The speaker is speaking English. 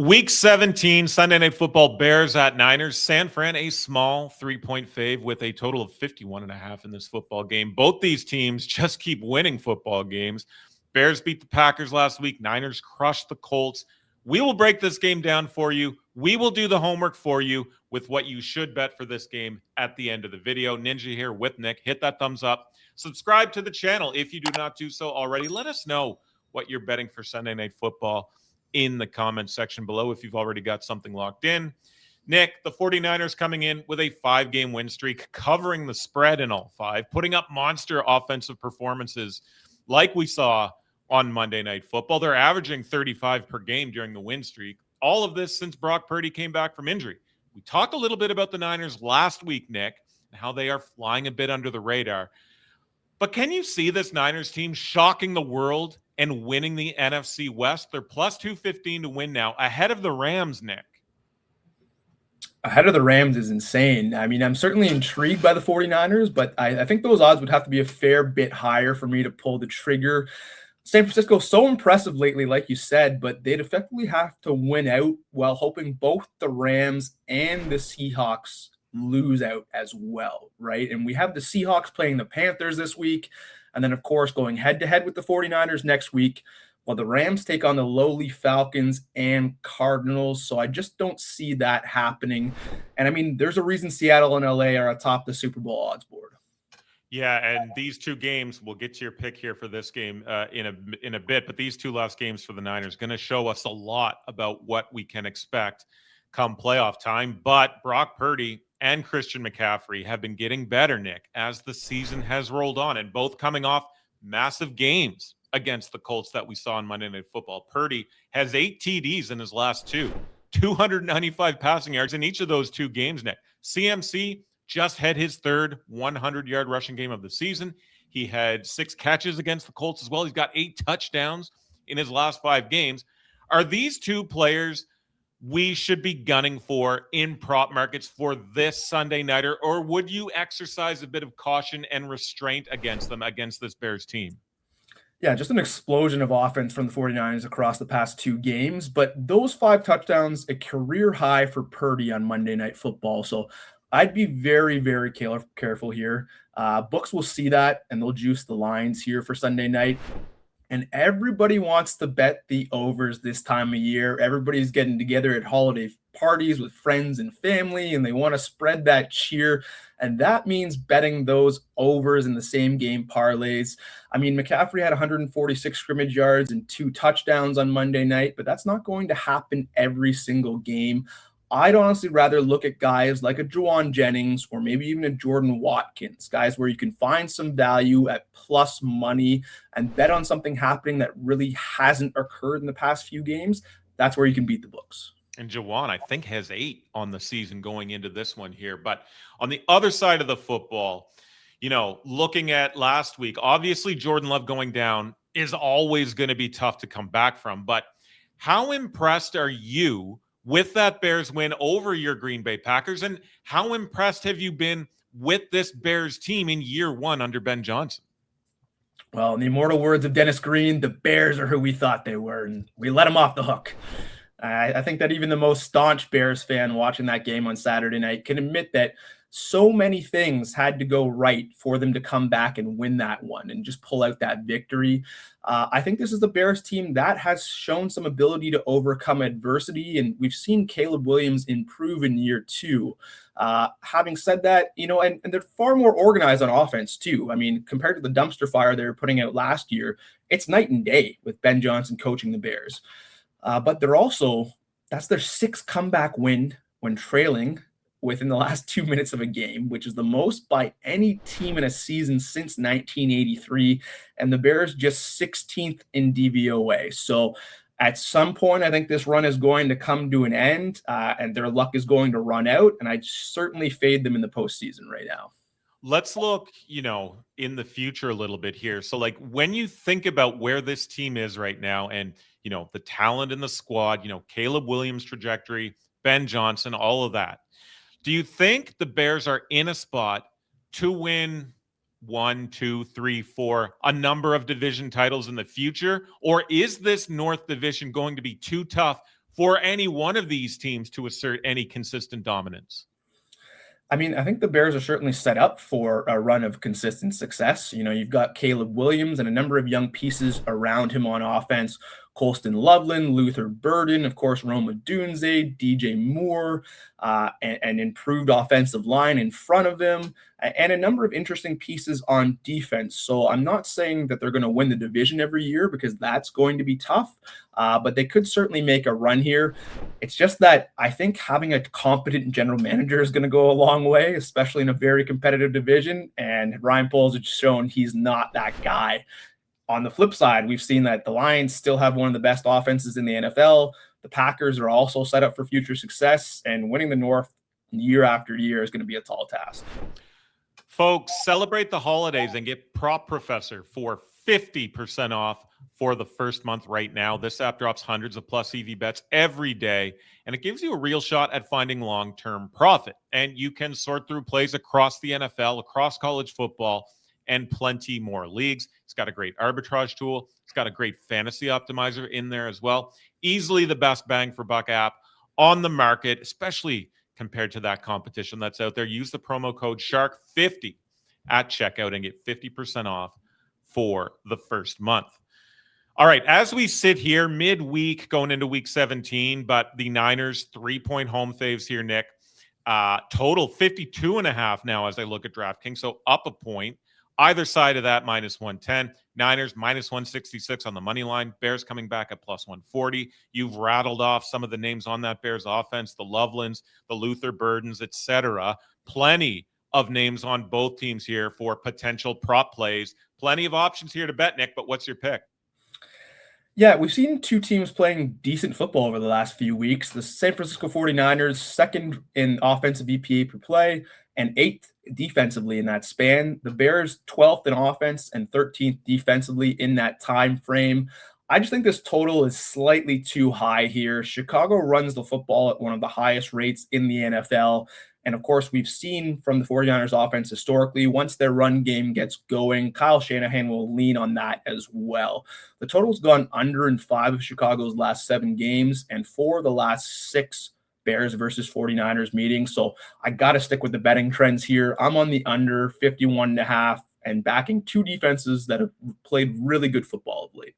Week 17, Sunday Night Football, Bears at Niners. San Fran, a small 3-point fave with a total of 51.5 in this football game. Both these teams just keep winning football games. Bears beat the Packers last week. Niners crushed the Colts. We will break this game down for you. We will do the homework for you with what you should bet for this game at the end of the video. Ninja here with Nick. Hit that thumbs up. Subscribe to the channel if you do not do so already. Let us know what you're betting for Sunday Night Football in the comments section below if you've already got something locked in. Nick, the 49ers coming in with a 5-game win streak, covering the spread in all 5, putting up monster offensive performances like we saw on Monday Night Football. They're averaging 35 per game during the win streak. All of this since Brock Purdy came back from injury. We talked a little bit about the Niners last week, Nick, and how they are flying a bit under the radar. But can you see this Niners team shocking the world and winning the NFC West? They're plus 215 to win now, ahead of the Rams, Nick. Ahead of the Rams is insane. I mean, I'm certainly intrigued by the 49ers, but I think those odds would have to be a fair bit higher for me to pull the trigger. San Francisco, so impressive lately, like you said, but they'd effectively have to win out while hoping both the Rams and the Seahawks lose out as well, right? And we have the Seahawks playing the Panthers this week, and then, of course, going head-to-head with the 49ers next week, while the Rams take on the lowly Falcons and Cardinals. So I just don't see that happening. And, I mean, there's a reason Seattle and LA are atop the Super Bowl odds board. Yeah, and these two games, we'll get to your pick here for this game in a bit, but these two last games for the Niners going to show us a lot about what we can expect come playoff time. But Brock Purdy and Christian McCaffrey have been getting better, Nick, as the season has rolled on, and both coming off massive games against the Colts that we saw on Monday Night Football. Purdy has 8 TDs in his last 295 passing yards in each of those 2 games, Nick. CMC just had his third 100-yard rushing game of the season. He had 6 catches against the Colts as well. He's got 8 touchdowns in his last 5 games. Are these 2 players we should be gunning for in prop markets for this Sunday nighter, or would you exercise a bit of caution and restraint against them, against this Bears team? Yeah, just an explosion of offense from the 49ers across the past 2 games, but those 5 touchdowns, a career high for Purdy on Monday Night Football. So I'd be very, very careful here. Books will see that, and they'll juice the lines here for Sunday night. And everybody wants to bet the overs this time of year. Everybody's getting together at holiday parties with friends and family, and they want to spread that cheer. And that means betting those overs in the same game parlays. I mean, McCaffrey had 146 scrimmage yards and 2 touchdowns on Monday night, but that's not going to happen every single game. I'd honestly rather look at guys like a Juwan Jennings or maybe even a Jordan Watkins, guys where you can find some value at plus money and bet on something happening that really hasn't occurred in the past few games. That's where you can beat the books. And Juwan, I think, has 8 on the season going into this one here. But on the other side of the football, looking at last week, obviously Jordan Love going down is always going to be tough to come back from. But how impressed are you with that Bears win over your Green Bay Packers? And how impressed have you been with this Bears team in year 1 under Ben Johnson? Well, in the immortal words of Dennis Green, the Bears are who we thought they were, and we let them off the hook. I think that even the most staunch Bears fan watching that game on Saturday night can admit that so many things had to go right for them to come back and win that one and just pull out that victory. I think this is the Bears team that has shown some ability to overcome adversity, and we've seen Caleb Williams improve in year 2. Having said that, and they're far more organized on offense too. I mean, compared to the dumpster fire they were putting out last year, it's night and day with Ben Johnson coaching the Bears. But that's their 6th comeback win when trailing within the last 2 minutes of a game, which is the most by any team in a season since 1983. And the Bears just 16th in DVOA. So at some point, I think this run is going to come to an end, and their luck is going to run out. And I certainly fade them in the postseason right now. Let's look, in the future a little bit here. So, when you think about where this team is right now and, the talent in the squad, Caleb Williams' trajectory, Ben Johnson, all of that, do you think the Bears are in a spot to win 1, 2, 3, 4, a number of division titles in the future? Or is this North Division going to be too tough for any one of these teams to assert any consistent dominance? I mean, I think the Bears are certainly set up for a run of consistent success. You've got Caleb Williams and a number of young pieces around him on offense. Colston Loveland, Luther Burden, of course, Roma Dunze, DJ Moore, and improved offensive line in front of them, and a number of interesting pieces on defense. So I'm not saying that they're going to win the division every year, because that's going to be tough, but they could certainly make a run here. It's just that I think having a competent general manager is going to go a long way, especially in a very competitive division, and Ryan Poles has shown he's not that guy. On the flip side, we've seen that the Lions still have one of the best offenses in the NFL. The Packers are also set up for future success, and winning the North year after year is going to be a tall task. Folks, celebrate the holidays and get Prop Professor for 50% off for the first month right now. This app drops hundreds of plus EV bets every day, and it gives you a real shot at finding long-term profit. And you can sort through plays across the NFL, across college football, and plenty more leagues. It's got a great arbitrage tool. It's got a great fantasy optimizer in there as well. Easily the best bang for buck app on the market, especially compared to that competition that's out there. Use the promo code SHARK50 at checkout and get 50% off for the first month. All right, as we sit here midweek going into week 17, but the Niners 3-point home faves here, Nick. Total 52.5 now as I look at DraftKings, so up a point. Either side of that, minus 110. Niners, minus 166 on the money line. Bears coming back at plus 140. You've rattled off some of the names on that Bears offense, the Lovelands, the Luther Burdens, etc. Plenty of names on both teams here for potential prop plays. Plenty of options here to bet, Nick, but what's your pick? Yeah, we've seen two teams playing decent football over the last few weeks. The San Francisco 49ers, second in offensive EPA per play, and 8th defensively in that span. The Bears, 12th in offense and 13th defensively in that time frame. I just think this total is slightly too high here. Chicago runs the football at one of the highest rates in the NFL. And of course, we've seen from the 49ers offense historically, once their run game gets going, Kyle Shanahan will lean on that as well. The total's gone under in 5 of Chicago's last 7 games and 4 of the last 6 Bears versus 49ers meetings. So I got to stick with the betting trends here. I'm on the under 51.5 and backing two defenses that have played really good football of late.